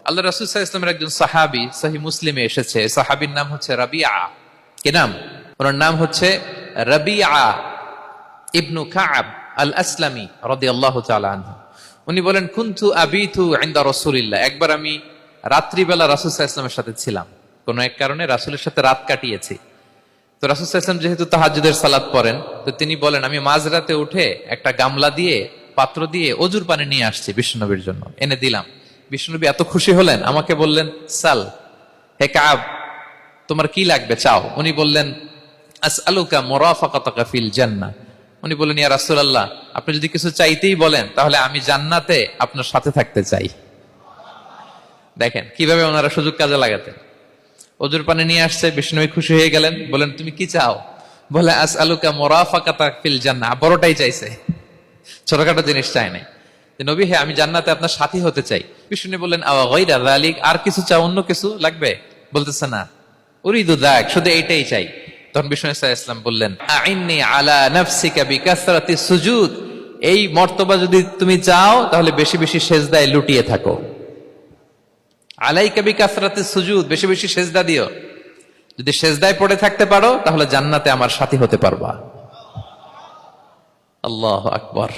আল্লাহ রাসূল সাল্লাল্লাহু আলাইহি ওয়াসাল্লামের একজন সাহাবী সহিহ মুসলিমে এসেছে, সাহাবীর নাম হচ্ছে রাবিআ। কি নাম? ওনার নাম হচ্ছে রাবিআ ইবনু কাব আল আসলামি রাদিয়াল্লাহু তাআলা আনহু। উনি বলেন, কুনতু আবিতু ইনদা রাসূলিল্লাহ, একবার আমি রাত্রিবেলা রাসূল সাল্লাল্লাহু আলাইহি ওয়াসাল্লামের সাথে ছিলাম, কোন এক কারণে রাসূলের সাথে রাত কাটিয়েছি। তো রাসূল সাল্লাল্লাহু আলাইহি ওয়াসাল্লাম যেহেতু তাহাজ্জুদের সালাত পড়েন, তো তিনি বলেন, আমি মাঝরাতে উঠে একটা গামলা দিয়ে, পাত্র দিয়ে অজুর পানি নিয়ে আসছি বিশ্বনবীর জন্য, এনে দিলাম। বিশ্বনবী এত খুশি হলেন, আমাকে বললেন, সাল, হে কাব, তোমার কি লাগবে চাও। উনি বললেন, আসআলুকা মুরাফাকাতাকা ফিল জান্নাহ। উনি বললেন, ইয়া রাসূলুল্লাহ, আপনি যদি কিছু চাইতেই বলেন তাহলে আমি জান্নাতে আপনার সাথে থাকতে চাই। দেখেন কিভাবে ওনারা সুযোগ কাজে লাগাতেন। অজুর পানি নিয়ে আসছে, বিষ্ণুবী খুশি হয়ে গেলেন, বলেন, তুমি কি চাও? বলে, আসআলুকা মুরাফাকাতাকা ফিল জান্নাহ। বড়টাই চাইছে, ছোটখাটো জিনিস চাই নাই। নবী, হে, আমি জান্নাতে আপনার সাথী হতে চাই। বিষ্ণু বললেন, আওয়া গায়রা যালিক, আর কিছু চাও, অন্য কিছু লাগবে? বলতেছে, না, উরিদু যাক, শুধু এইটাই চাই। তখন বিষ্ণু সাল্লাল্লাহু আলাইহি ওয়াসাল্লাম বললেন, আইন্নি আলা নাফসিকা বিকাসরাতিস সুজুদ, এই মর্তবা যদি তুমি চাও তাহলে বেশি বেশি সেজদায় লুটিয়ে থাকো। আলাইকা বিকাসরাতিস সুজুদ, বেশি বেশি সেজদা দিও। যদি সেজদায় পড়ে থাকতে পারো তাহলে জান্নাতে আমার সাথী হতে পারবা। আল্লাহু আকবার।